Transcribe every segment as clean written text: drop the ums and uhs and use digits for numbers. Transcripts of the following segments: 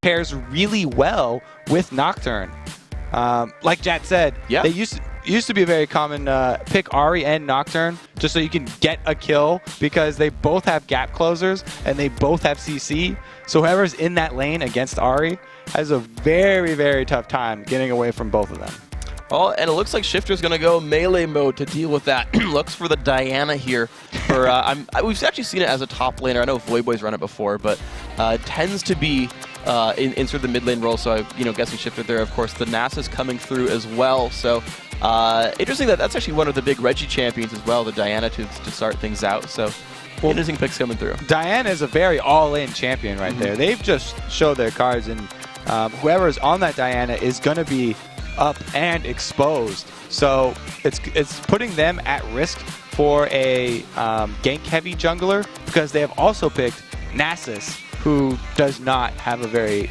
pairs really well with Nocturne. Like Jat said, they used to be a very common pick Ahri and Nocturne just so you can get a kill because they both have gap closers and they both have CC. So whoever's in that lane against Ahri has a very, very tough time getting away from both of them. Oh, and it looks like Shifter's going to go melee mode to deal with that. Looks for the Diana here. For we've actually seen it as a top laner. I know Voyboy's run it before, but it tends to be in sort of the mid lane role. So guessing Shifter there. Of course, the Nasa's coming through as well. So interesting that's actually one of the big Reggie champions as well, the Diana to start things out. So interesting picks coming through. Diana is a very all-in champion right there. They've just showed their cards, and whoever's on that Diana is going to be up and exposed. So it's putting them at risk for a gank-heavy jungler because they have also picked Nasus, who does not have a very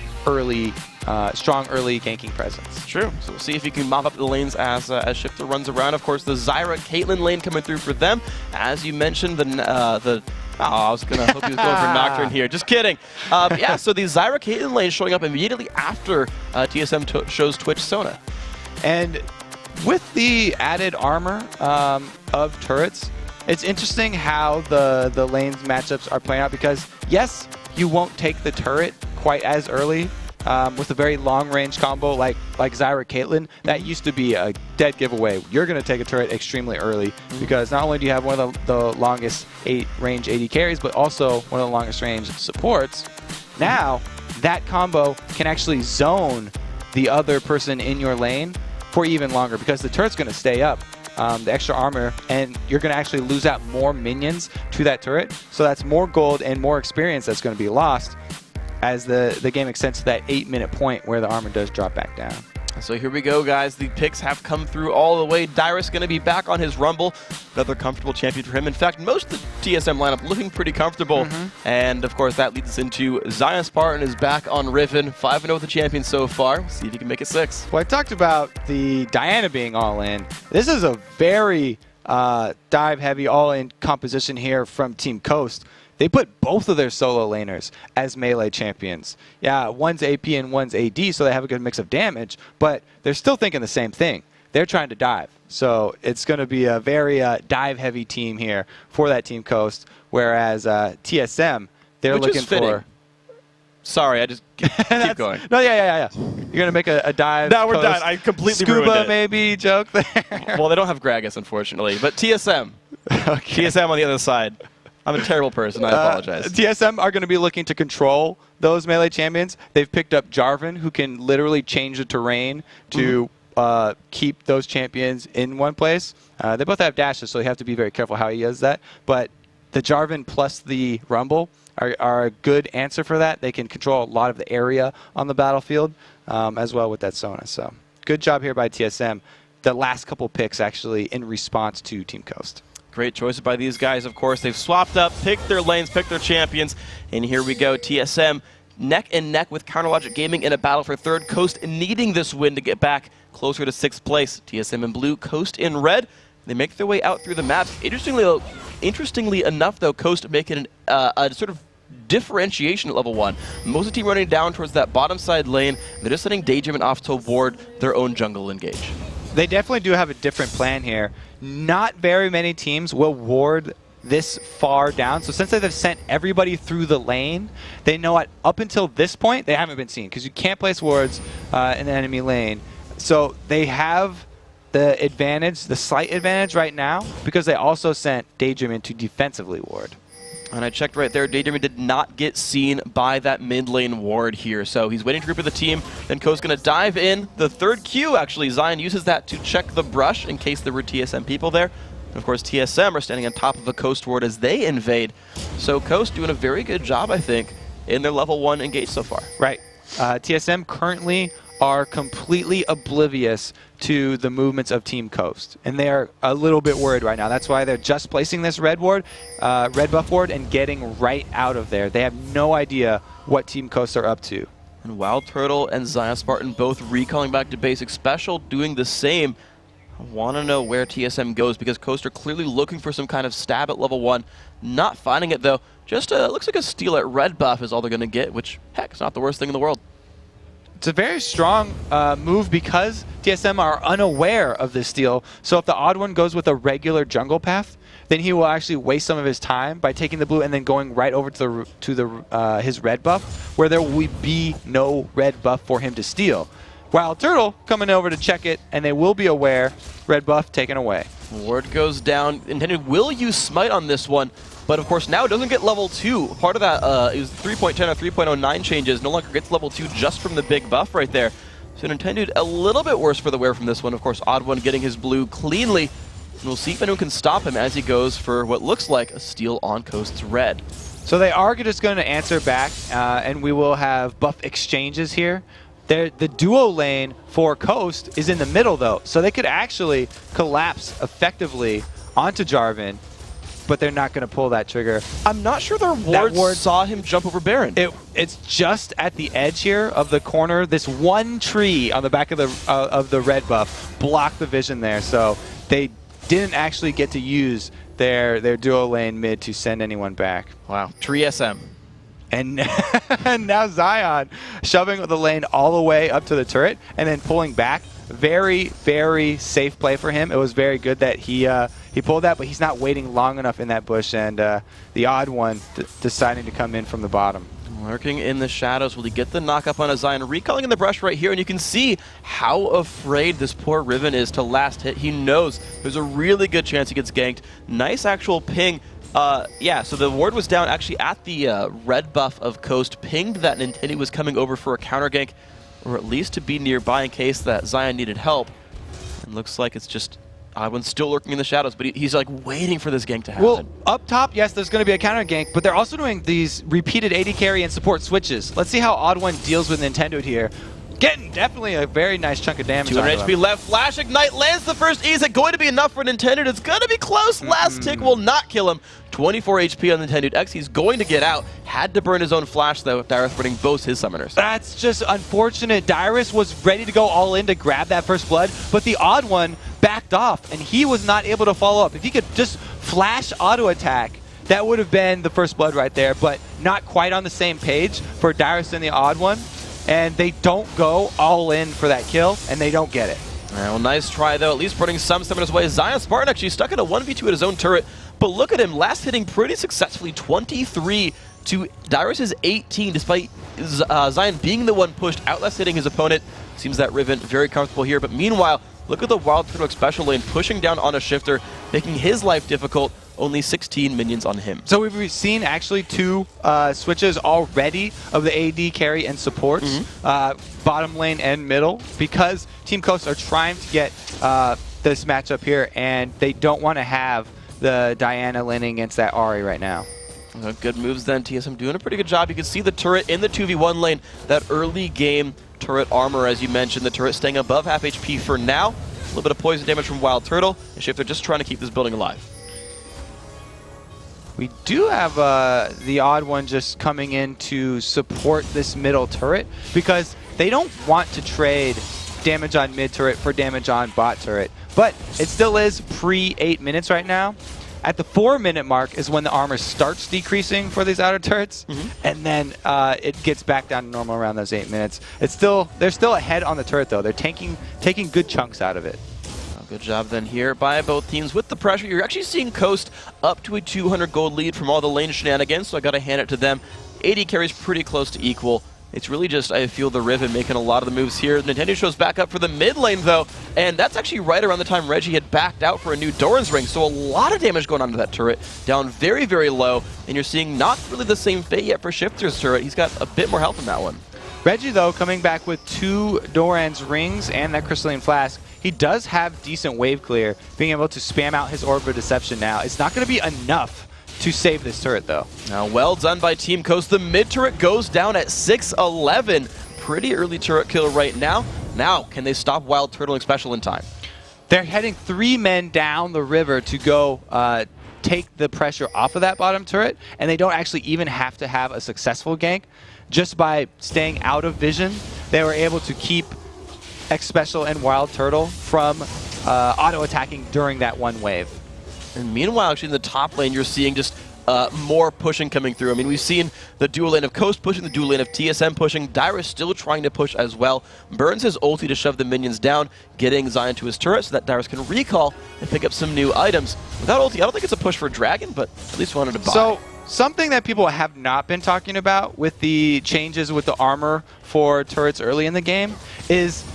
strong early ganking presence. True. So we'll see if he can mop up the lanes as Shifter runs around. Of course, the Zyra Caitlyn lane coming through for them. As you mentioned, I was going to hope he was going for Nocturne here. Just kidding. Yeah, so the Zyra Caitlyn lane showing up immediately after TSM shows Twitch Sona. And with the added armor of turrets, it's interesting how the lanes matchups are playing out because, yes, you won't take the turret quite as early with a very long-range combo like Zyra Caitlyn. That used to be a dead giveaway. You're going to take a turret extremely early because not only do you have one of the longest range AD carries, but also one of the longest range supports. Now, that combo can actually zone the other person in your lane for even longer because the turret's going to stay up, the extra armor, and you're going to actually lose out more minions to that turret. So that's more gold and more experience that's going to be lost as the game extends to that 8-minute point where the armor does drop back down. So here we go, guys. The picks have come through all the way. Dyrus going to be back on his Rumble. Another comfortable champion for him. In fact, most of the TSM lineup looking pretty comfortable. And, of course, that leads us into Zion Spartan is back on Riven. 5-0 with the champion so far. We'll see if he can make it 6. Well, I talked about the Diana being all-in. This is a very dive-heavy, all-in composition here from Team Coast. They put both of their solo laners as melee champions. Yeah, one's AP and one's AD, so they have a good mix of damage, but they're still thinking the same thing. They're trying to dive. So it's going to be a very dive-heavy team here for that Team Coast, whereas TSM, they're looking for... Sorry, I just keep going. No, yeah. You're going to make a dive. No, we're done. I completely ruined it. Scuba maybe joke there. Well, they don't have Gragas, unfortunately, but TSM. Okay. TSM on the other side. I'm a terrible person. I apologize. TSM are going to be looking to control those melee champions. They've picked up Jarvan, who can literally change the terrain to keep those champions in one place. They both have dashes, so you have to be very careful how he does that. But the Jarvan plus the Rumble are a good answer for that. They can control a lot of the area on the battlefield as well with that Sona. So good job here by TSM. The last couple picks actually in response to Team Coast. Great choices by these guys, of course. They've swapped up, picked their lanes, picked their champions, and here we go. TSM neck and neck with Counterlogic Gaming in a battle for third. Coast needing this win to get back closer to 6th place. TSM in blue, Coast in red. They make their way out through the maps. Interestingly enough, though, Coast making a sort of differentiation at level 1. Most of the team running down towards that bottom side lane. They're just sending Daydream off to ward their own jungle engage. They definitely do have a different plan here. Not very many teams will ward this far down. So since they've sent everybody through the lane, they know up until this point, they haven't been seen because you can't place wards in the enemy lane. So they have the advantage, the slight advantage right now because they also sent Daydream in to defensively ward. And I checked right there, Daydream did not get seen by that mid lane ward here. So he's waiting to group of the team. Then Co's going to dive in. The third Q, actually, Zion uses that to check the brush in case there were TSM people there. And of course, TSM are standing on top of a Coast ward as they invade. So Coast doing a very good job, I think, in their level 1 engage so far. Right. TSM currently are completely oblivious to the movements of Team Coast. And they are a little bit worried right now. That's why they're just placing this red buff ward and getting right out of there. They have no idea what Team Coast are up to. And Wild Turtle and Zion Spartan both recalling back to basic special, doing the same. I want to know where TSM goes because Coast are clearly looking for some kind of stab at level 1. Not finding it though. Just looks like a steal at red buff is all they're going to get, which, heck, it's not the worst thing in the world. It's a very strong move because TSM are unaware of this steal. So if the odd one goes with a regular jungle path, then he will actually waste some of his time by taking the blue and then going right over to his red buff, where there will be no red buff for him to steal. Wild Turtle coming over to check it, and they will be aware. Red buff taken away. Ward goes down. Intended will use Smite on this one, but of course now it doesn't get level 2. Part of that is 3.10 or 3.09 changes. No longer gets level 2 just from the big buff right there. So Intended a little bit worse for the wear from this one. Of course, Odd One getting his blue cleanly. And we'll see if anyone can stop him as he goes for what looks like a steal on Coast's red. So they are just going to answer back, and we will have buff exchanges here. The duo lane for Coast is in the middle, though, so they could actually collapse effectively onto Jarvan, but they're not going to pull that trigger. I'm not sure their ward saw him jump over Baron. It's just at the edge here of the corner. This one tree on the back of the red buff blocked the vision there, so they didn't actually get to use their duo lane mid to send anyone back. Wow. Tree SM. And now Zion shoving the lane all the way up to the turret and then pulling back. Very, very safe play for him. It was very good that he pulled that, but he's not waiting long enough in that bush, and the odd one deciding to come in from the bottom. Lurking in the shadows. Will he get the knock up on a Zion? Recalling in the brush right here, and you can see how afraid this poor Riven is to last hit. He knows there's a really good chance he gets ganked. Nice actual ping. Yeah, so the ward was down actually at the red buff of Coast, pinged that Nintendo was coming over for a counter gank, or at least to be nearby in case that Zion needed help. And looks like it's just Oddwine's still lurking in the shadows, but he's like waiting for this gank to happen. Well, up top, yes, there's going to be a counter gank, but they're also doing these repeated AD carry and support switches. Let's see how Oddwine deals with Nintendo here. Getting definitely a very nice chunk of damage. 200 HP left. Flash Ignite lands the first E. Is it going to be enough for Nintendo? It's going to be close. Last tick will not kill him. 24 HP on Nintendo X. He's going to get out. Had to burn his own flash, though. Dyrus burning both his summoners. That's just unfortunate. Dyrus was ready to go all in to grab that first blood, but the odd one backed off, and he was not able to follow up. If he could just flash auto attack, that would have been the first blood right there, but not quite on the same page for Dyrus and the odd one. And they don't go all in for that kill, and they don't get it. Well, nice try, though. At least putting some summoners away. Zion Spartan actually stuck in a 1v2 at his own turret. But look at him, last hitting pretty successfully, 23 to Dyrus's 18, despite Zion being the one pushed out, last hitting his opponent. Seems that Riven very comfortable here. But meanwhile, look at the Wild Turtle special lane pushing down on a shifter, making his life difficult. Only 16 minions on him. So we've seen actually two switches already of the AD carry and supports, bottom lane and middle, because Team Coast are trying to get this matchup here, and they don't want to have the Diana laning against that Ahri right now. Good moves then. TSM doing a pretty good job. You can see the turret in the 2v1 lane, that early game turret armor, as you mentioned. The turret staying above half HP for now. A little bit of poison damage from Wild Turtle, and Shifter just trying to keep this building alive. We do have the odd one just coming in to support this middle turret, because they don't want to trade damage on mid turret for damage on bot turret. But it still is pre-8 minutes right now. At the 4-minute mark is when the armor starts decreasing for these outer turrets, and then it gets back down to normal around those 8 minutes. They're still ahead on the turret, though. They're taking good chunks out of it. Good job then here by both teams with the pressure. You're actually seeing Coast up to a 200 gold lead from all the lane shenanigans, so I got to hand it to them. AD carries pretty close to equal. It's really just, I feel, the Riven making a lot of the moves here. Nintendo shows back up for the mid lane, though, and that's actually right around the time Reggie had backed out for a new Doran's Ring, so a lot of damage going on to that turret, down very, very low, and you're seeing not really the same fate yet for Shifter's turret. He's got a bit more health in that one. Reggie, though, coming back with 2 Doran's Rings and that Crystalline Flask, he does have decent wave clear, being able to spam out his Orb of Deception now. It's not going to be enough to save this turret, though. Now, well done by Team Coast. The mid turret goes down at 611. Pretty early turret kill right now. Now, can they stop Wild Turtling special in time? They're heading 3 men down the river to go take the pressure off of that bottom turret, and they don't actually even have to have a successful gank. Just by staying out of vision, they were able to keep X Special and Wild Turtle from auto-attacking during that one wave. And meanwhile, actually in the top lane, you're seeing just more pushing coming through. I mean, we've seen the dual lane of Coast pushing, the dual lane of TSM pushing. Dyrus still trying to push as well. Burns his ulti to shove the minions down, getting Zion to his turret so that Dyrus can recall and pick up some new items. Without ulti, I don't think it's a push for Dragon, but at least wanted to buy. So, something that people have not been talking about with the changes with the armor for turrets early in the game is,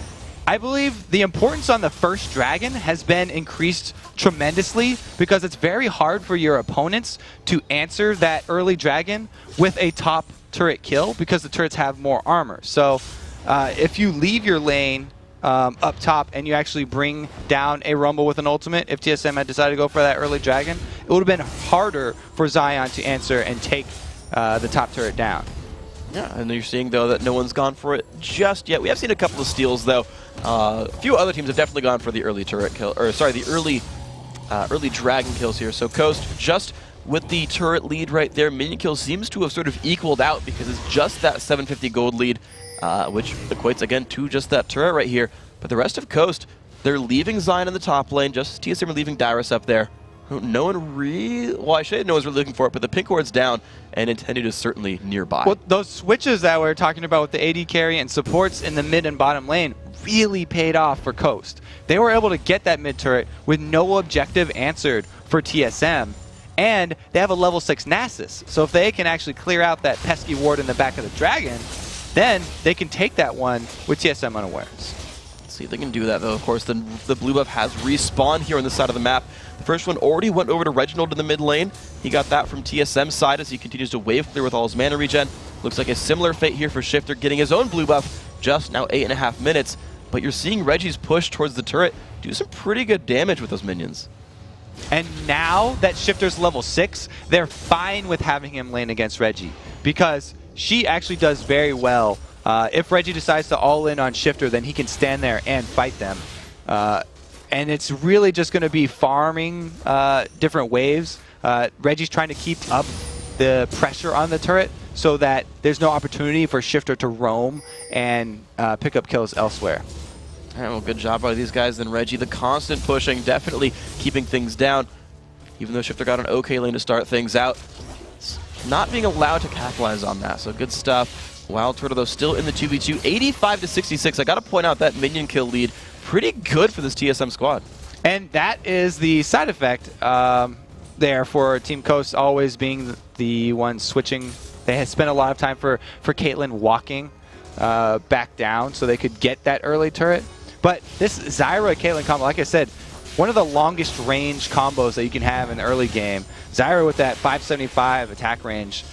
I believe the importance on the first Dragon has been increased tremendously because it's very hard for your opponents to answer that early Dragon with a top turret kill because the turrets have more armor. So if you leave your lane up top and you actually bring down a Rumble with an ultimate, if TSM had decided to go for that early Dragon, it would have been harder for Zion to answer and take the top turret down. Yeah, and you're seeing, though, that no one's gone for it just yet. We have seen a couple of steals, though. A few other teams have definitely gone for the early turret kill, or sorry, the early Dragon kills here. So Coast just with the turret lead right there. Minion kill seems to have sort of equaled out because it's just that 750 gold lead, which equates, again, to just that turret right here. But the rest of Coast, they're leaving Zion in the top lane, just as TSM are leaving Dyrus up there. No one really, well, I should know one's really looking for it, but the pink ward's down, and Intended is certainly nearby. Well, those switches that we were talking about with the AD carry and supports in the mid and bottom lane really paid off for Coast. They were able to get that mid turret with no objective answered for TSM, and they have a level 6 Nasus. So if they can actually clear out that pesky ward in the back of the Dragon, then they can take that one with TSM unawares. Let's see if they can do that, though. Of course, the blue buff has respawned here on the side of the map. The first one already went over to Reginald in the mid lane. He got that from TSM's side as he continues to wave clear with all his mana regen. Looks like a similar fate here for Shifter, getting his own blue buff just now 8.5 minutes. But you're seeing Reggie's push towards the turret do some pretty good damage with those minions. And now that Shifter's level 6, they're fine with having him lane against Reggie because she actually does very well. If Reggie decides to all in on Shifter, then he can stand there and fight them. And it's really just going to be farming different waves. Reggie's trying to keep up the pressure on the turret so that there's no opportunity for Shifter to roam and pick up kills elsewhere. All right, well, good job by these guys. Then Reggie, the constant pushing, definitely keeping things down. Even though Shifter got an okay lane to start things out, it's not being allowed to capitalize on that. So good stuff. Wild Turtle, though, still in the 2v2. 85 to 66. I got to point out that minion kill lead. Pretty good for this TSM squad. And that is the side effect there for Team Coast always being the one switching. They had spent a lot of time for Caitlyn walking back down so they could get that early turret. But this Zyra-Caitlyn combo, like I said, one of the longest range combos that you can have in the early game. Zyra with that 575 attack range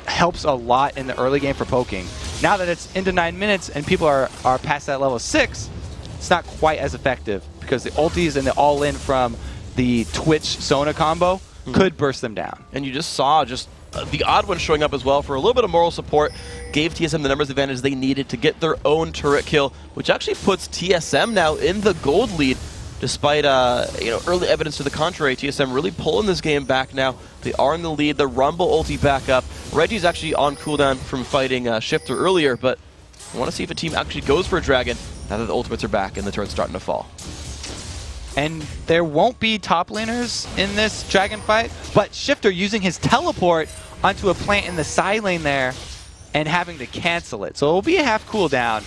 helps a lot in the early game for poking. Now that it's into 9 minutes and people are past that level 6, it's not quite as effective because the ultis and the all-in from the Twitch Sona combo could burst them down. And you just saw the odd one showing up as well for a little bit of moral support, gave TSM the numbers advantage they needed to get their own turret kill, which actually puts TSM now in the gold lead, despite early evidence to the contrary. TSM really pulling this game back now. They are in the lead. The Rumble ulti back up. Reggie's actually on cooldown from fighting Shifter earlier, but I want to see if a team actually goes for a Dragon now that the ultimates are back and the turret's starting to fall. And there won't be top laners in this Dragon fight, but Shifter using his teleport onto a plant in the side lane there and having to cancel it. So it'll be a half cooldown,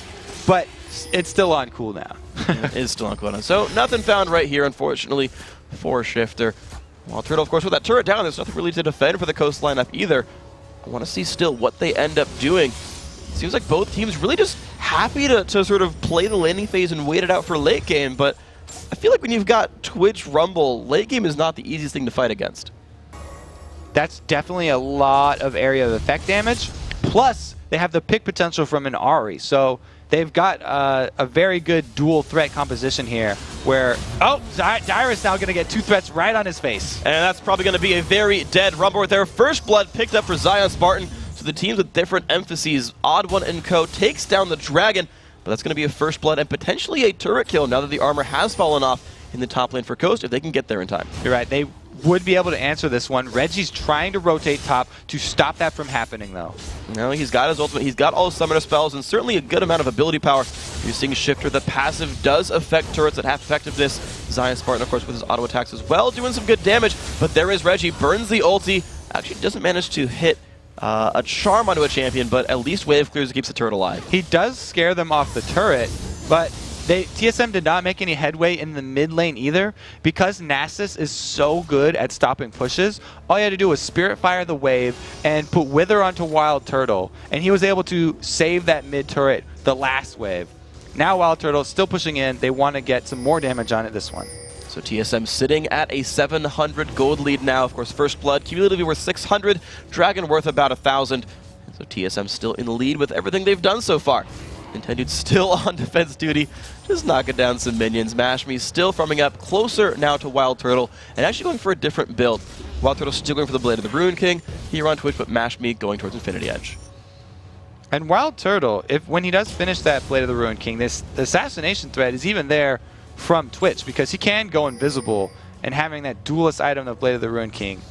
but it's still on cooldown. It is still on cooldown. So nothing found right here, unfortunately, for Shifter. While Turtle, of course, with that turret down, there's nothing really to defend for the Coast lineup either. I want to see still what they end up doing. Seems like both teams really just happy to sort of play the landing phase and wait it out for late game, but I feel like when you've got Twitch Rumble, late game is not the easiest thing to fight against. That's definitely a lot of area of effect damage. Plus, they have the pick potential from an Ahri. So they've got a very good dual threat composition here where, oh, Dyrus now going to get 2 threats right on his face. And that's probably going to be a very dead Rumble with their first blood picked up for Zion Spartan. So the teams with different emphases, Odd One and Co. takes down the Dragon. But that's going to be a first blood and potentially a turret kill now that the armor has fallen off in the top lane for Coast if they can get there in time. You're right. They would be able to answer this one. Reggie's trying to rotate top to stop that from happening, though. No, he's got his ultimate. He's got all his summoner spells and certainly a good amount of ability power. You're seeing Shifter. The passive does affect turrets at half effectiveness. Zion Spartan, of course, with his auto attacks as well, doing some good damage. But there is Reggie, burns the ulti. Actually doesn't manage to hit a charm onto a champion, but at least wave clears and keeps the turret alive. He does scare them off the turret, but TSM did not make any headway in the mid lane either. Because Nasus is so good at stopping pushes, all he had to do was Spirit Fire the wave and put Wither onto Wild Turtle, and he was able to save that mid turret the last wave. Now Wild Turtle is still pushing in. They want to get some more damage on it this one. So TSM sitting at a 700 gold lead now. Of course, First Blood cumulatively worth 600, Dragon worth about 1,000. So TSM still in the lead with everything they've done so far. Nintendo's still on defense duty, just knocking down some minions. Mashmi still farming up closer now to Wild Turtle, and actually going for a different build. Wild Turtle still going for the Blade of the Ruin King here on Twitch, but Mashmi going towards Infinity Edge. And Wild Turtle, when he does finish that Blade of the Ruin King, the assassination threat is even there from Twitch, because he can go invisible, and having that duelist item, the Blade of the Ruin King,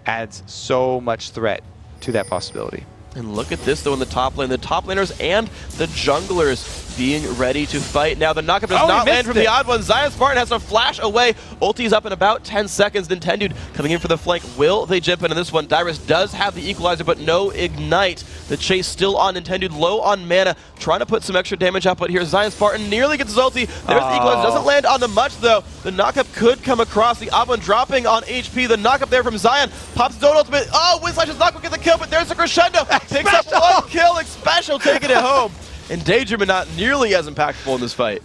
adds so much threat to that possibility. And look at this, though, in the top lane. The top laners and the junglers being ready to fight. Now, the knockup does not land from the odd one. Zion Spartan has to flash away. Ulti's up in about 10 seconds. Nintendo coming in for the flank. Will they jump into this one? Dyrus does have the equalizer, but no ignite. The chase still on Nintendo, low on mana. Trying to put some extra damage output here. Zion Spartan nearly gets his ulti. There's the equalizer. Doesn't land on the much, though. The knockup could come across. The odd one dropping on HP. The knockup there from Zion. Pops his own ultimate. Oh, Windslash is not going to get the kill, but there's the crescendo. Picks up one kill. Special taking it home. And Daydream not nearly as impactful in this fight.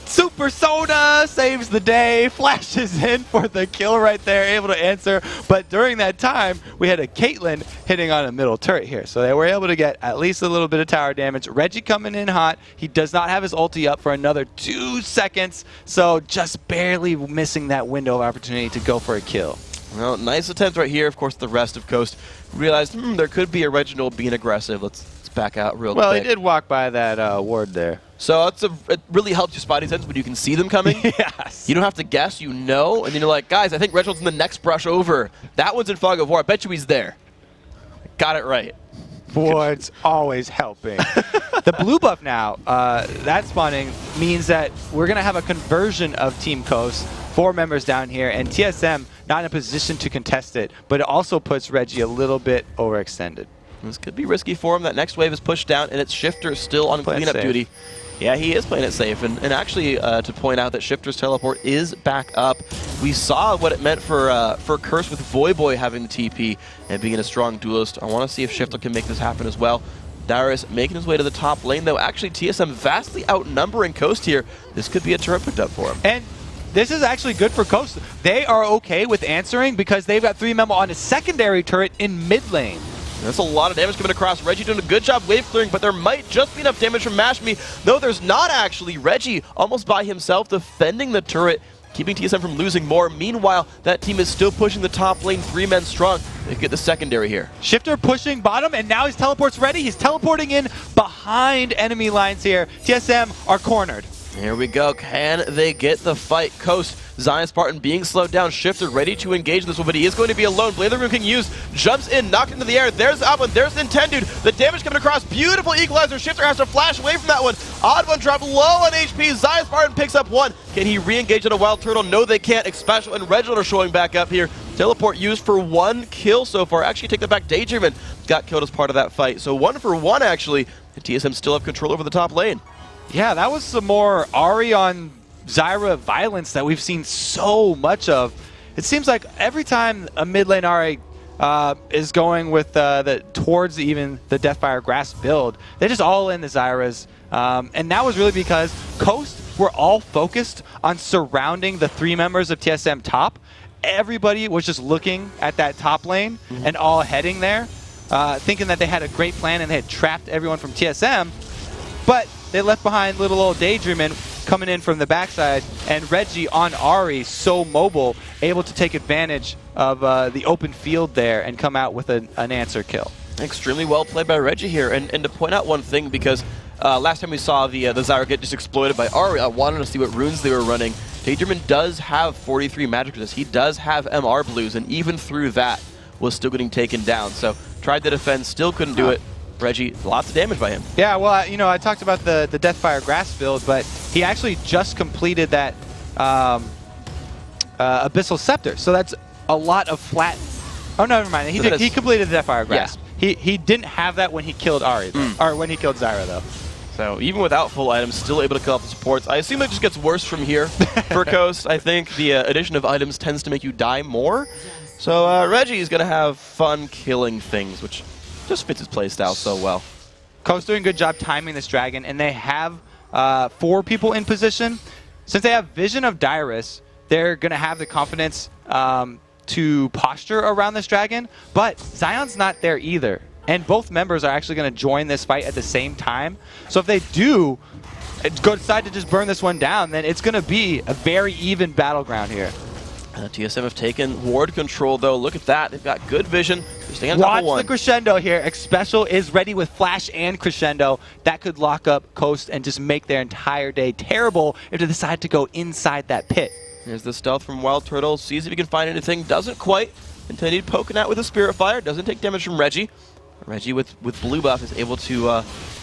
Super Soda saves the day, flashes in for the kill right there, able to answer. But during that time, we had a Caitlyn hitting on a middle turret here. So they were able to get at least a little bit of tower damage. Reggie coming in hot. He does not have his ulti up for another 2 seconds. So just barely missing that window of opportunity to go for a kill. Well, nice attempt right here. Of course, the rest of Coast realized there could be a Reginald being aggressive. Let's back out real quick. Well, he did walk by that ward there. So it really helps your spotting sense when you can see them coming. Yes. You don't have to guess, you know. And then you're like, guys, I think Reginald's in the next brush over. That one's in Fog of War. I bet you he's there. Got it right. Ward's always helping. The blue buff now, that spawning means that we're going to have a conversion of Team Coast, 4 members down here, and TSM not in a position to contest it, but it also puts Reggie a little bit overextended. This could be risky for him. That next wave is pushed down, and it's Shifter still on cleanup duty. Yeah, he is playing it safe. And actually, to point out that Shifter's teleport is back up. We saw what it meant for Curse with Voyboy having the TP and being a strong duelist. I want to see if Shifter can make this happen as well. Dyrus making his way to the top lane, though. Actually, TSM vastly outnumbering Coast here. This could be a turret picked up for him. And this is actually good for Coast. They are okay with answering because they've got 3 Memo on a secondary turret in mid lane. That's a lot of damage coming across. Reggie doing a good job wave clearing, but there might just be enough damage from Mashmi. No, there's not actually. Reggie almost by himself defending the turret, keeping TSM from losing more. Meanwhile, that team is still pushing the top lane, 3 men strong. They get the secondary here. Shifter pushing bottom, and now his teleport's ready. He's teleporting in behind enemy lines here. TSM are cornered. Here we go. Can they get the fight? Coast, Zion Spartan being slowed down. Shifter ready to engage in this one, but he is going to be alone. Blade of the Ruin King used, jumps in, knocked into the air. There's the up one. There's Nintendo. The damage coming across. Beautiful equalizer. Shifter has to flash away from that one. Odd one dropped low on HP. Zion Spartan picks up 1. Can he re-engage on a Wild Turtle? No, they can't. Special and Reginald are showing back up here. Teleport used for 1 kill so far. Actually, take that back. Daydreamin got killed as part of that fight. So 1 for 1, actually. And TSM still have control over the top lane. Yeah, that was some more Ahri on Zyra violence that we've seen so much of. It seems like every time a mid lane Ahri is going with towards even the Deathfire Grasp build, they just all in the Zyras. And that was really because Coast were all focused on surrounding the 3 members of TSM top. Everybody was just looking at that top lane and all heading there, thinking that they had a great plan and they had trapped everyone from TSM. But they left behind little old Daydreamin coming in from the backside, and Reggie on Ahri, so mobile, able to take advantage of the open field there and come out with an answer kill. Extremely well played by Reggie here. And to point out one thing, because last time we saw the Zyra get just exploited by Ahri, I wanted to see what runes they were running. Daydreamin does have 43 magic resist. He does have MR blues, and even through that was still getting taken down. So tried to defend, still couldn't do it. Reggie, lots of damage by him. Yeah, well, I talked about the Deathfire Grass build, but he actually just completed that Abyssal Scepter, so that's a lot of flat. Oh, no, never mind. He completed the Deathfire Grass. Yeah. He didn't have that when he killed Ahri, or when he killed Zyra, though. So even without full items, still able to kill off the supports. I assume it just gets worse from here for Coast. I think the addition of items tends to make you die more. So Reggie is going to have fun killing things, which just fits his playstyle so well. Coast doing a good job timing this dragon, and they have 4 people in position. Since they have Vision of Dyrus, they're going to have the confidence to posture around this dragon, but Zion's not there either. And both members are actually going to join this fight at the same time. So if they do decide to just burn this one down, then it's going to be a very even battleground here. TSM have taken ward control, though. Look at that. They've got good vision. They're staying on top of one. Watch the crescendo here. Xpecial is ready with flash and crescendo. That could lock up Coast and just make their entire day terrible if they decide to go inside that pit. Here's the stealth from Wild Turtle. Sees if he can find anything. Doesn't quite. Intended poking out with a Spirit Fire. Doesn't take damage from Reggie. Reggie with blue buff is able to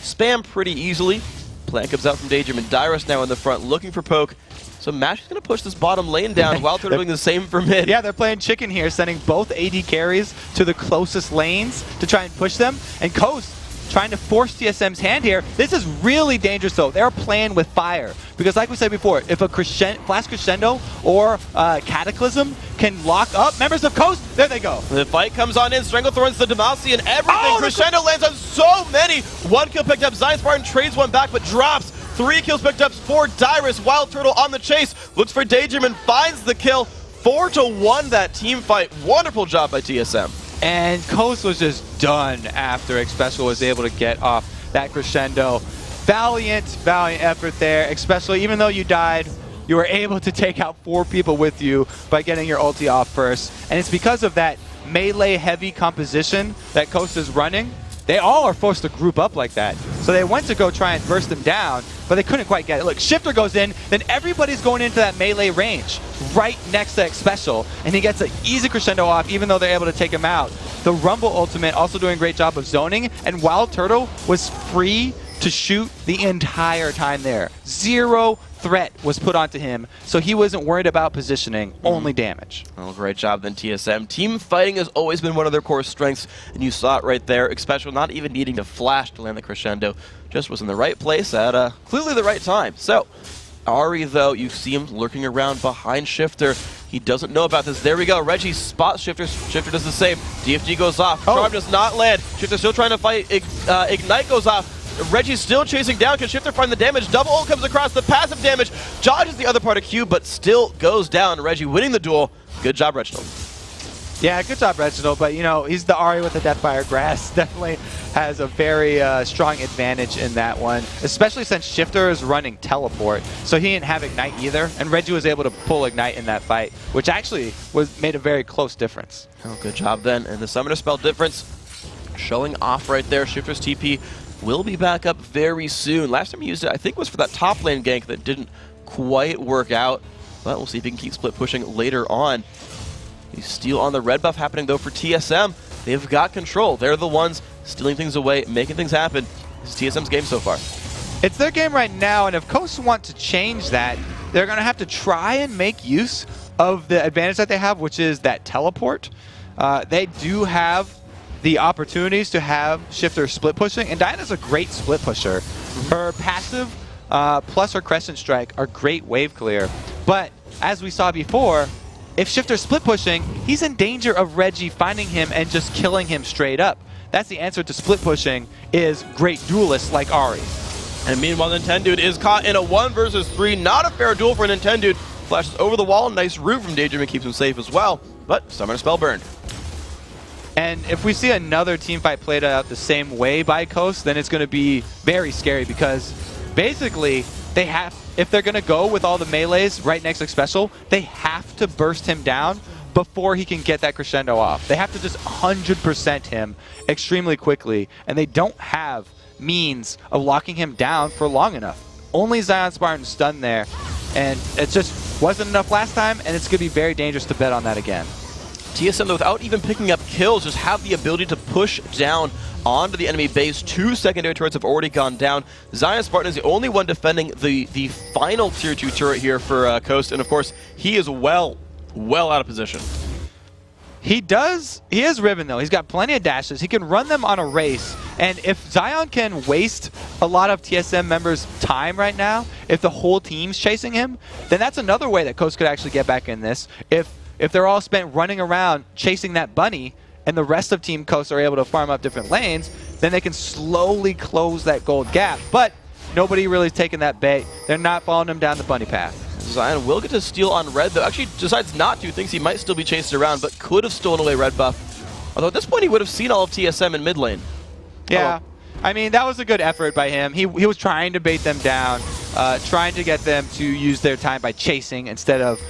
spam pretty easily. Plant comes out from Daydream, and Dyrus now in the front looking for poke. So Mash is going to push this bottom lane down while they're doing the same for mid. Yeah, they're playing chicken here, sending both AD carries to the closest lanes to try and push them. And Coast trying to force TSM's hand here. This is really dangerous, though. They're playing with fire. Because like we said before, if a Flash Crescendo or Cataclysm can lock up members of Coast, there they go. The fight comes on in. Stranglethorns the Demacia and everything. Oh, Crescendo lands on so many. 1 kill picked up. Zion Spartan trades one back, but drops. 3 kills picked up for Dyrus. Wild Turtle on the chase. Looks for Daydream and finds the kill. 4-1 that team fight. Wonderful job by TSM. And Coast was just done after Xpecial was able to get off that crescendo. Valiant effort there. Xpecial, even though you died, you were able to take out 4 people with you by getting your ulti off first. And it's because of that melee-heavy composition that Coast is running. They all are forced to group up like that. So they went to go try and burst them down, but they couldn't quite get it. Look, Shifter goes in, then everybody's going into that melee range right next to Xpecial, and he gets an easy crescendo off even though they're able to take him out. The Rumble ultimate also doing a great job of zoning, and Wild Turtle was free to shoot the entire time there. 0 threat was put onto him, so he wasn't worried about positioning, only damage. Well, great job then, TSM. Team fighting has always been one of their core strengths, and you saw it right there. Xpecial not even needing to flash to land the crescendo, just was in the right place at clearly the right time. So, Ahri, though, you see him lurking around behind Shifter. He doesn't know about this. There we go. Reggie spots Shifter. Shifter does the same. DFG goes off. Charm does not land. Shifter still trying to fight. Ignite goes off. Reggie's still chasing down. Can Shifter find the damage? Double ult comes across. The passive damage dodges the other part of Q, but still goes down. Reggie winning the duel. Good job, Reginald. Yeah, good job, Reginald. But, he's the Ahri with the Deathfire Grass. Definitely has a very strong advantage in that one, especially since Shifter is running Teleport. So he didn't have Ignite either, and Reggie was able to pull Ignite in that fight, which actually made a very close difference. Oh, good job then. And the Summoner Spell difference showing off right there. Shifter's TP will be back up very soon. Last time he used it, I think, was for that top lane gank that didn't quite work out. But we'll see if he can keep split pushing later on. He's steal on the red buff happening, though, for TSM. They've got control. They're the ones stealing things away, making things happen. This is TSM's game so far. It's their game right now, and if Coast want to change that, they're going to have to try and make use of the advantage that they have, which is that teleport. They do have the opportunities to have Shifter split pushing, and Diana's a great split pusher. Her passive plus her Crescent Strike are great wave clear, but as we saw before, if Shifter's split pushing, he's in danger of Reggie finding him and just killing him straight up. That's the answer to split pushing, is great duelists like Ahri. And meanwhile, Nintendude is caught in a 1 versus 3. Not a fair duel for Nintendude. Flashes over the wall. Nice root from Daydream and keeps him safe as well. But Summoner Spell burned. And if we see another team fight played out the same way by Coast, then it's going to be very scary because basically they have, if they're going to go with all the melees right next to Xpecial, they have to burst him down before he can get that crescendo off. They have to just 100% him extremely quickly, and they don't have means of locking him down for long enough. Only Zion Spartan stunned there, and it just wasn't enough last time, and it's going to be very dangerous to bet on that again. TSM, though, without even picking up kills, just have the ability to push down onto the enemy base. 2 secondary turrets have already gone down. Zion Spartan is the only one defending the final tier 2 turret here for Coast, and of course, he is well out of position. He is Riven though. He's got plenty of dashes. He can run them on a race. And if Zion can waste a lot of TSM members' time right now, if the whole team's chasing him, then that's another way that Coast could actually get back in this. If they're all spent running around chasing that bunny and the rest of Team Coast are able to farm up different lanes, then they can slowly close that gold gap. But nobody really is taking that bait. They're not following him down the bunny path. Zion will get to steal on red, though. Actually decides not to. Thinks he might still be chased around, but could have stolen away red buff. Although at this point, he would have seen all of TSM in mid lane. Yeah. I mean, that was a good effort by him. He was trying to bait them down, trying to get them to use their time by chasing instead of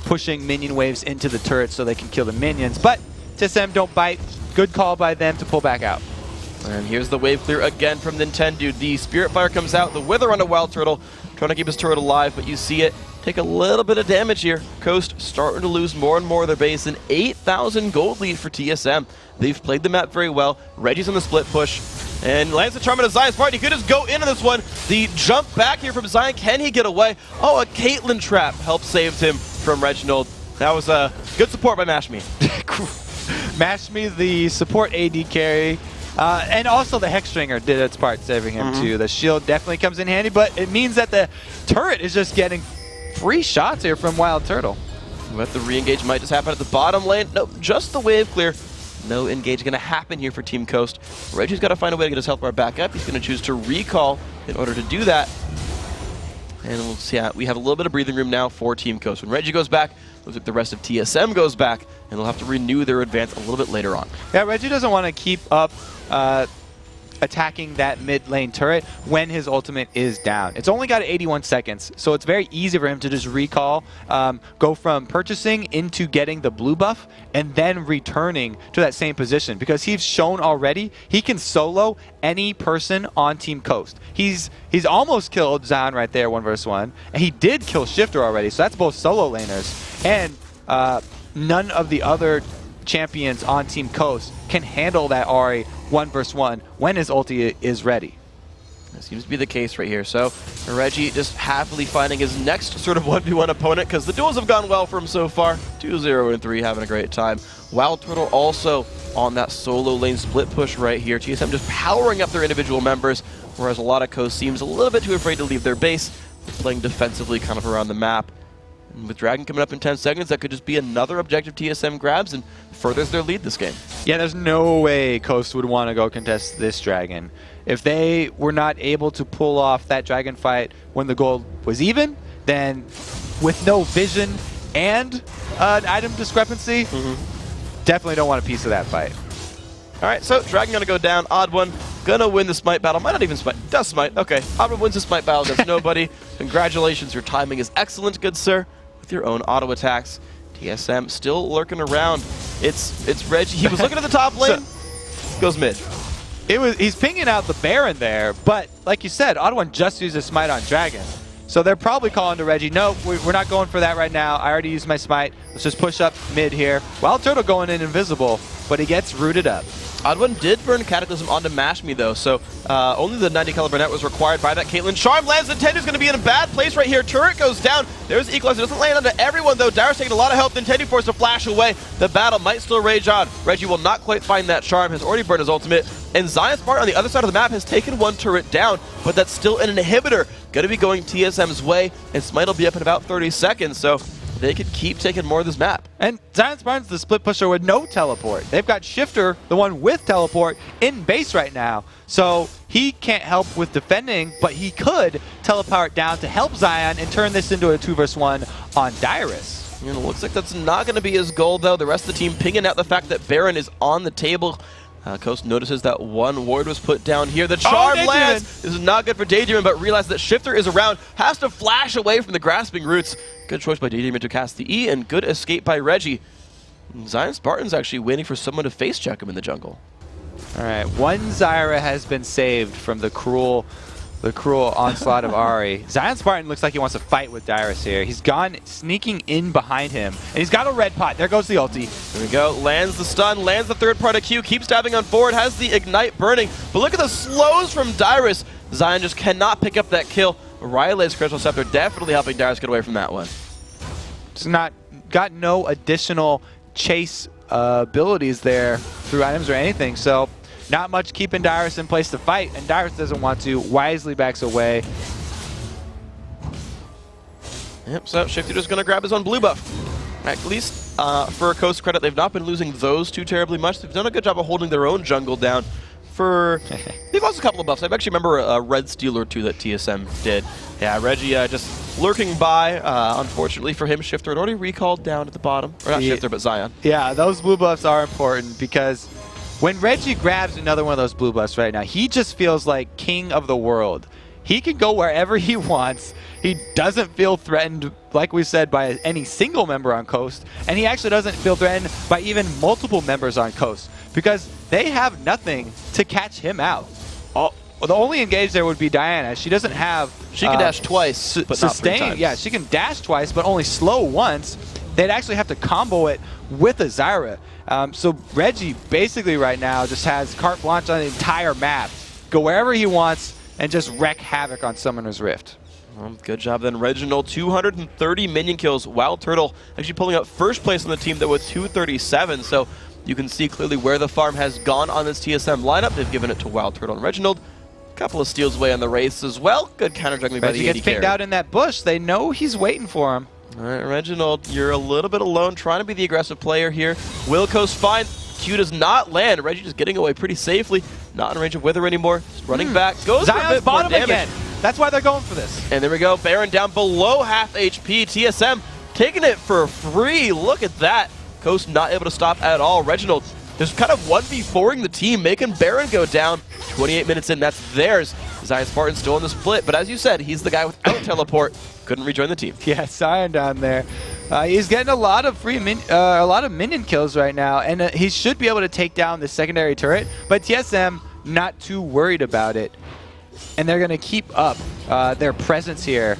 pushing minion waves into the turret so they can kill the minions. But TSM don't bite. Good call by them to pull back out. And here's the wave clear again from Nintendo. The Spirit Fire comes out, the Wither on a Wild Turtle, trying to keep his turret alive, but you see it take a little bit of damage here. Coast starting to lose more and more of their base. An 8,000 gold lead for TSM. They've played the map very well. Reggie's on the split push, and lands the charm into Zion's part. He could just go into this one. The jump back here from Zion. Can he get away? Oh, a Caitlyn trap helped save him from Reginald. That was good support by Mashme. Mashme, the support AD carry. And also the Hex Stringer did its part saving him too. The shield definitely comes in handy, but it means that the turret is just getting free shots here from Wild Turtle. But the re-engage might just happen at the bottom lane. Nope, just the wave clear. No engage going to happen here for Team Coast. Reggie's got to find a way to get his health bar back up. He's going to choose to recall in order to do that. And we'll see. We have a little bit of breathing room now for Team Coast. When Reggie goes back, looks like the rest of TSM goes back, and they'll have to renew their advance a little bit later on. Yeah, Reggie doesn't want to keep up attacking that mid lane turret when his ultimate is down. It's only got 81 seconds, so it's very easy for him to just recall, go from purchasing into getting the blue buff, and then returning to that same position, because he's shown already he can solo any person on Team Coast. He's almost killed Zion right there, 1 versus 1, and he did kill Shifter already, so that's both solo laners, and none of the other champions on Team Coast can handle that Ahri 1 versus 1 when his ulti is ready. That seems to be the case right here. So Reggie just happily finding his next sort of 1v1 opponent, because the duels have gone well for him so far. 2-0 and 3, having a great time. Wild Turtle also on that solo lane split push right here. TSM just powering up their individual members, whereas a lot of Coast seems a little bit too afraid to leave their base, playing defensively kind of around the map. And with Dragon coming up in 10 seconds, that could just be another objective TSM grabs and furthers their lead this game. Yeah, there's no way Coast would want to go contest this Dragon. If they were not able to pull off that Dragon fight when the gold was even, then with no vision and an item discrepancy, definitely don't want a piece of that fight. All right, so Dragon gonna go down. Odd One gonna win the smite battle. Might not even smite. Does smite. Okay, Odd One wins the smite battle against nobody. Congratulations, your timing is excellent, good sir. With your own auto attacks. TSM still lurking around. It's Reggie. He was looking at the top lane. Goes mid. He's pinging out the Baron there, but like you said, Odd One just used a smite on Dragon. So they're probably calling to Reggie, no, we're not going for that right now. I already used my smite. Let's just push up mid here. Wild Turtle going in invisible, but he gets rooted up. Odd One did burn Cataclysm onto Mashme though, so only the 90 caliber net was required by that Caitlyn. Charm lands, Nintendo's going to be in a bad place right here. Turret goes down. There's the Equalizer. Doesn't land onto everyone though. Dyer's taking a lot of help. Nintendo forced to flash away. The battle might still rage on. Reggie will not quite find that Charm. Has already burned his ultimate. And Zion Smart on the other side of the map has taken 1 turret down, but that's still an inhibitor. Going to be going TSM's way, and Smite will be up in about 30 seconds, so they could keep taking more of this map. And Zion Spartan's the split pusher with no teleport. They've got Shifter, the one with teleport, in base right now. So he can't help with defending, but he could teleport down to help Zion and turn this into a 2 versus 1 on Dyrus. And it looks like that's not going to be his goal, though. The rest of the team pinging out the fact that Baron is on the table. Coast notices that 1 ward was put down here. The charm lands. This is not good for Daydreamin, but realizes that Shifter is around. Has to flash away from the grasping roots. Good choice by Daydreamin to cast the E, and good escape by Reggie. And Zion Spartan's actually waiting for someone to face check him in the jungle. All right, 1 Zyra has been saved from the cruel the cruel onslaught of Ari. Zion Spartan looks like he wants to fight with Dyrus here. He's gone sneaking in behind him, and he's got a red pot. There goes the ulti. There we go. Lands the stun, lands the third part of Q, keeps diving on forward, has the ignite burning. But look at the slows from Dyrus. Zion just cannot pick up that kill. Rylei's Crystal Scepter definitely helping Dyrus get away from that one. It's not got no additional chase abilities there through items or anything, so not much keeping Dyrus in place to fight, and Dyrus doesn't want to, wisely backs away. Yep, so Shifty just going to grab his own blue buff. At least for Coast credit, they've not been losing those two terribly much. They've done a good job of holding their own jungle down. They've lost a couple of buffs. I actually remember a red steal or two that TSM did. Yeah, Reggie just lurking by. Unfortunately for him, Shifter had already recalled down at the bottom. Or not Shifter, but Zion. Yeah, those blue buffs are important because when Reggie grabs another one of those blue buffs right now, he just feels like king of the world. He can go wherever he wants. He doesn't feel threatened, like we said, by any single member on Coast. And he actually doesn't feel threatened by even multiple members on Coast because they have nothing to catch him out. The only engage there would be Diana. She doesn't have... She can dash twice, but not 3 times. Yeah, she can dash twice, but only slow once. They'd actually have to combo it with a Zyra. So Reggie basically right now just has carte blanche on the entire map. Go wherever he wants and just wreak havoc on Summoner's Rift. Good job then, Reginald. 230 minion kills. Wild Turtle actually pulling up first place on the team though with 237. So you can see clearly where the farm has gone on this TSM lineup. They've given it to Wild Turtle and Reginald. A couple of steals away on the race as well. Good counter juggling by the AD carry. He gets pinned out in that bush. They know he's waiting for him. All right, Reginald, you're a little bit alone, trying to be the aggressive player here. Will Coast fine. Q does not land. Reggie just getting away pretty safely. Not in range of Wither anymore. Just running back. Goes Zion's for a bit bottom more damage. again. That's why they're going for this. And there we go. Baron down below half HP. TSM taking it for free. Look at that. Coast not able to stop at all. Reginald just kind of 1v4ing the team, making Baron go down. 28 minutes in, that's theirs. Zion Spartan still in the split, but as you said, he's the guy without teleport. Couldn't rejoin the team. Yeah, Zion down there. He's getting a lot of minion kills right now, and he should be able to take down the secondary turret. But TSM not too worried about it, and they're going to keep up their presence here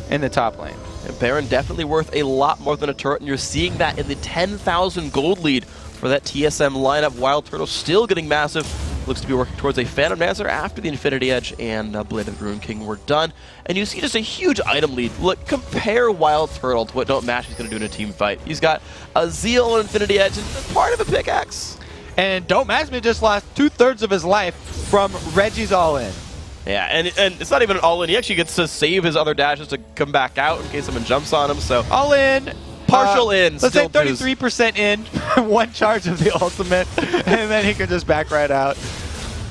in the top lane. And Baron definitely worth a lot more than a turret, and you're seeing that in the 10,000 gold lead for that TSM lineup. Wild Turtle still getting massive. Looks to be working towards a Phantom Dancer after the Infinity Edge and Blade of the Rune King were done. And you see just a huge item lead. Look, compare Wild Turtle to what Don't Mash is going to do in a team fight. He's got a Zeal and Infinity Edge and part of a pickaxe. And Don't Mash just lost 2/3 of his life from Reggie's all-in. Yeah, and it's not even an all-in. He actually gets to save his other dashes to come back out in case someone jumps on him. So all-in. Partial in. Let's say 33% in, 1 charge of the ultimate, and then he can just back right out.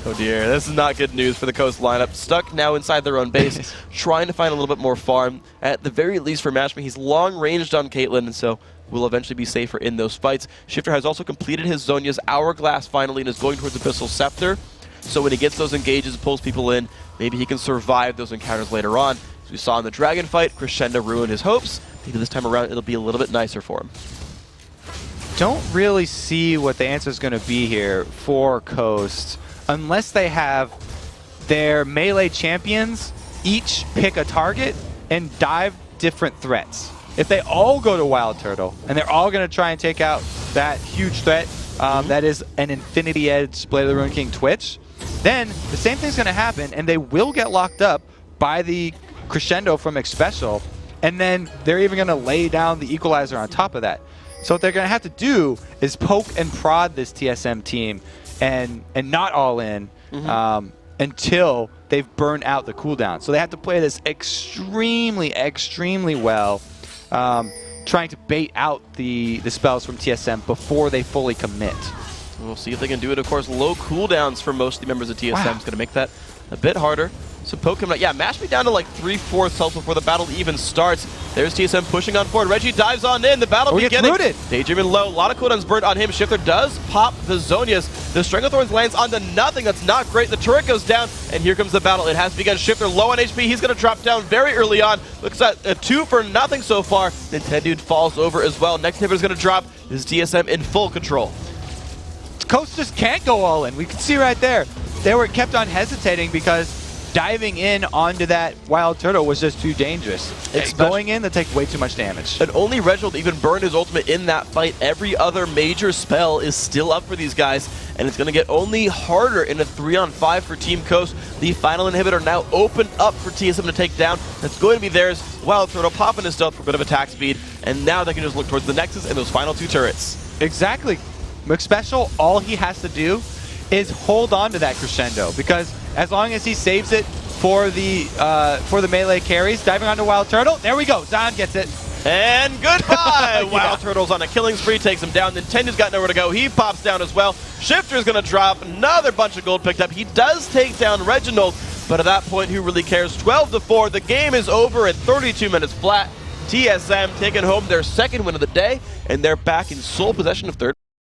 Oh dear, this is not good news for the Coast lineup. Stuck now inside their own base, trying to find a little bit more farm. At the very least for Mashman, he's long-ranged on Caitlyn, and so will eventually be safer in those fights. Shifter has also completed his Zhonya's Hourglass finally and is going towards Abyssal Scepter. So when he gets those engages and pulls people in, maybe he can survive those encounters later on. As we saw in the Dragon fight, Crescendo ruined his hopes. Maybe this time around it'll be a little bit nicer for him. Don't really see what the answer is going to be here for Coast unless they have their melee champions each pick a target and dive different threats. If they all go to Wild Turtle and they're all going to try and take out that huge threat that is an Infinity Edge Blade of the Rune King Twitch, then the same thing's going to happen and they will get locked up by the Crescendo from Xpecial, and then they're even going to lay down the Equalizer on top of that. So what they're going to have to do is poke and prod this TSM team and not all in until they've burned out the cooldown. So they have to play this extremely, extremely well, trying to bait out the spells from TSM before they fully commit. We'll see if they can do it. Of course, low cooldowns for most of the members of TSM is going to make that a bit harder. So poke him, yeah, mash me down to like 3/4 health before the battle even starts. There's TSM pushing on forward. Reggie dives on in. The battle beginning. Daydreaming low. A lot of cooldowns burnt on him. Shifter does pop the Zhonya's. The Stranglethorns lands onto nothing. That's not great. The turret goes down, and here comes the battle. It has begun. Shifter low on HP. He's going to drop down very early on. Looks at a 2 for nothing so far. Nintendude falls over as well. Next inhibitor is going to drop. This is TSM in full control. Coast just can't go all in. We can see right there. They were kept on hesitating because diving in onto that Wild Turtle was just too dangerous. It's going in to take way too much damage. And only Reginald even burned his ultimate in that fight. Every other major spell is still up for these guys, and it's going to get only harder in a 3-on-5 for Team Coast. The final inhibitor now opened up for TSM to take down. That's going to be theirs. Wild Turtle popping his stealth for a bit of attack speed, and now they can just look towards the Nexus and those final 2 turrets. Exactly. McSpecial, all he has to do is hold on to that crescendo, because as long as he saves it for the melee carries, diving onto Wild Turtle, there we go. Zion gets it. And goodbye! Wild Turtle's on a killing spree, takes him down. Nintendo's got nowhere to go. He pops down as well. Shifter's going to drop. Another bunch of gold picked up. He does take down Reginald, but at that point, who really cares? 12-4. The game is over at 32 minutes flat. TSM taking home their second win of the day, and they're back in sole possession of third.